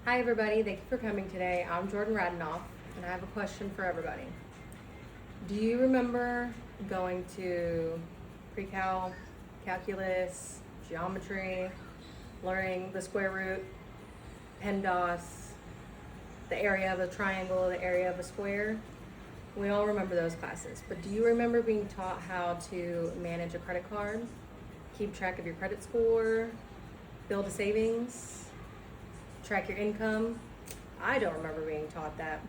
Hi everybody, thank you for coming today. I'm Jordan Radenoff, and I have a question for everybody. Do you remember going to pre-cal, calculus, geometry, learning the square root, PEMDAS, the area of a triangle, the area of a square? We all remember those classes, but do you remember being taught how to manage a credit card, keep track of your credit score, build a savings, track your income? I don't remember being taught that.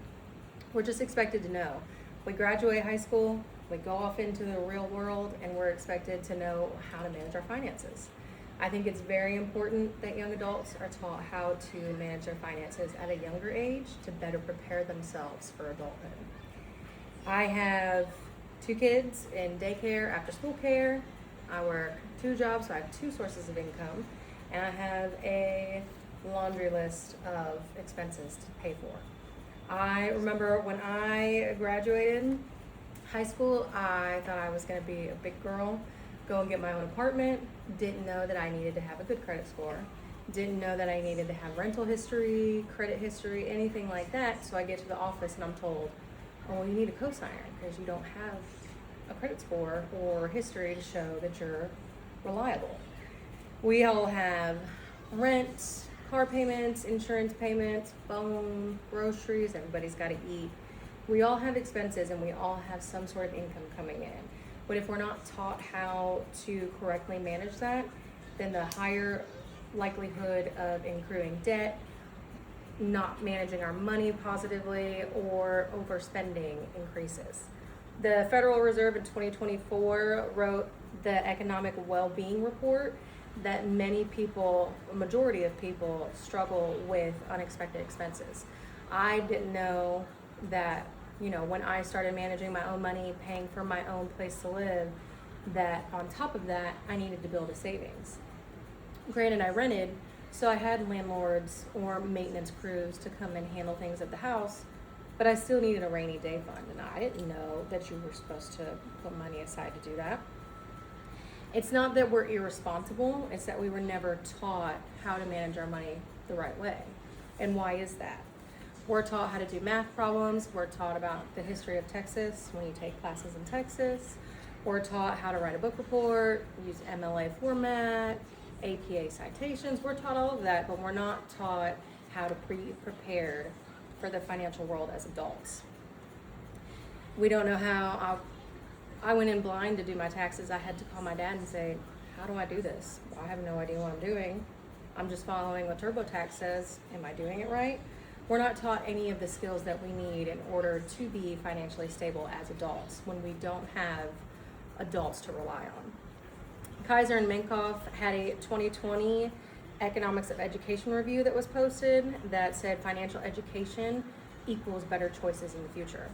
We're just expected to know. We graduate high school, we go off into the real world, and we're expected to know how to manage our finances. I think it's very important that young adults are taught how to manage their finances at a younger age to better prepare themselves for adulthood. I have 2 kids in daycare, after school care. I work 2 jobs, so I have 2 sources of income, and I have a laundry list of expenses to pay for. I remember when I graduated high school, I thought I was going to be a big girl, go and get my own apartment. Didn't know that I needed to have a good credit score. Didn't know that I needed to have rental history, credit history, anything like that. So I get to the office and I'm told, oh, well, you need a cosigner because you don't have a credit score or history to show that you're reliable. We all have rent, car payments, insurance payments, phone, groceries, everybody's got to eat. We all have expenses and we all have some sort of income coming in. But if we're not taught how to correctly manage that, then the higher likelihood of accruing debt, not managing our money positively, or overspending increases. The Federal Reserve in 2024 wrote the Economic Well-Being Report that many people, a majority of people, struggle with unexpected expenses. I didn't know that, when I started managing my own money, paying for my own place to live, that on top of that, I needed to build a savings. Granted, I rented, so I had landlords or maintenance crews to come and handle things at the house, but I still needed a rainy day fund, and I didn't know that you were supposed to put money aside to do that. It's not that we're irresponsible, it's that we were never taught how to manage our money the right way. And why is that? We're taught how to do math problems, we're taught about the history of Texas when you take classes in Texas, we're taught how to write a book report, use MLA format, APA citations, we're taught all of that, but we're not taught how to be prepared for the financial world as adults. We don't know how. I went in blind to do my taxes. I had to call my dad and say, how do I do this? Well, I have no idea what I'm doing. I'm just following what TurboTax says. Am I doing it right? We're not taught any of the skills that we need in order to be financially stable as adults when we don't have adults to rely on. Kaiser and Minkoff had a 2020 Economics of Education review that was posted that said financial education equals better choices in the future.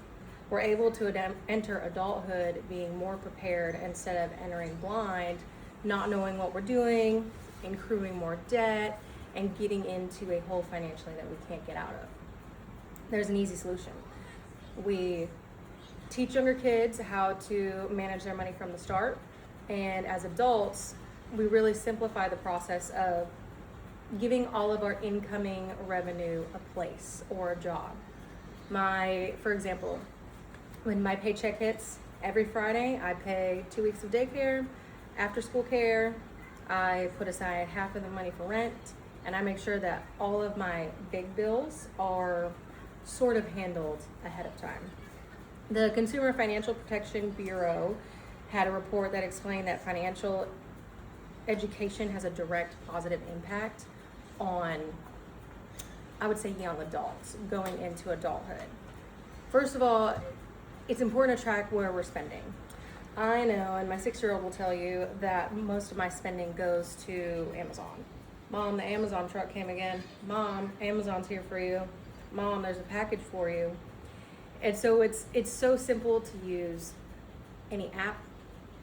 We're able to enter adulthood being more prepared instead of entering blind, not knowing what we're doing, accruing more debt, and getting into a hole financially that we can't get out of. There's an easy solution. We teach younger kids how to manage their money from the start, and as adults, we really simplify the process of giving all of our incoming revenue a place or a job. For example, when my paycheck hits every Friday, I pay 2 weeks of daycare, after school care, I put aside half of the money for rent, and I make sure that all of my big bills are sort of handled ahead of time. The Consumer Financial Protection Bureau had a report that explained that financial education has a direct positive impact on, I would say, young adults going into adulthood. First of all, it's important to track where we're spending. I know, and my 6-year-old will tell you that most of my spending goes to Amazon. Mom, the Amazon truck came again. Mom, Amazon's here for you. Mom, there's a package for you. And so it's so simple to use any app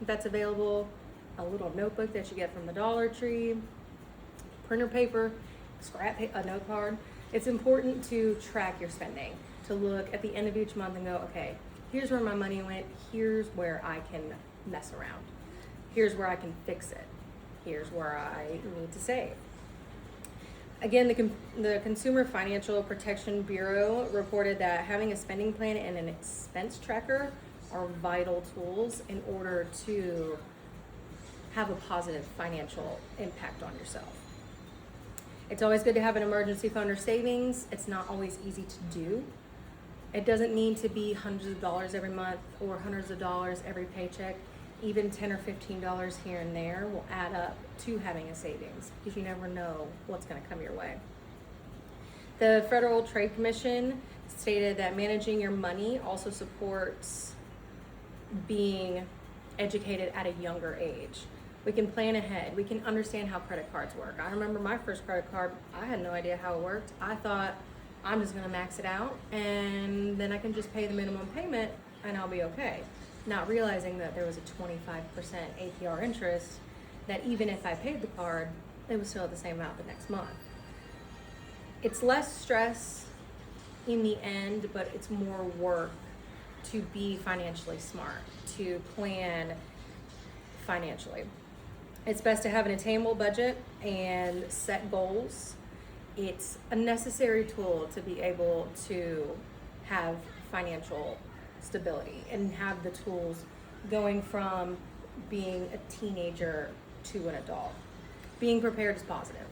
that's available, a little notebook that you get from the Dollar Tree, printer paper, a note card. It's important to track your spending, to look at the end of each month and go, okay, here's where my money went, here's where I can mess around, here's where I can fix it, here's where I need to save. Again, the Consumer Financial Protection Bureau reported that having a spending plan and an expense tracker are vital tools in order to have a positive financial impact on yourself. It's always good to have an emergency fund or savings. It's not always easy to do. It doesn't need to be hundreds of dollars every month or hundreds of dollars every paycheck. Even $10 or $15 here and there will add up to having a savings, because you never know what's going to come your way. The Federal Trade Commission stated that managing your money also supports being educated at a younger age. We can plan ahead. We can understand how credit cards work. I remember my first credit card, I had no idea how it worked. I thought, I'm just gonna max it out and then I can just pay the minimum payment and I'll be okay. Not realizing that there was a 25% APR interest, that even if I paid the card, it was still the same amount the next month. It's less stress in the end, but it's more work to be financially smart, to plan financially. It's best to have an attainable budget and set goals. It's a necessary tool to be able to have financial stability and have the tools going from being a teenager to an adult. Being prepared is positive.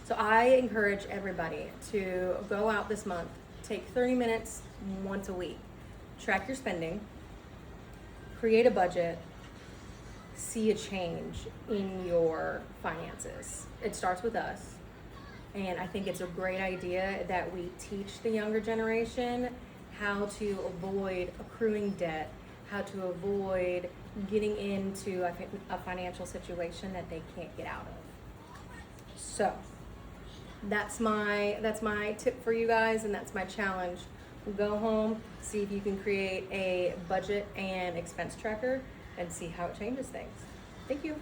So I encourage everybody to go out this month, take 30 minutes once a week, track your spending, create a budget, see a change in your finances. It starts with us. And I think it's a great idea that we teach the younger generation how to avoid accruing debt, how to avoid getting into a financial situation that they can't get out of. So that's my tip for you guys, and that's my challenge. Go home, see if you can create a budget and expense tracker and see how it changes things. Thank you.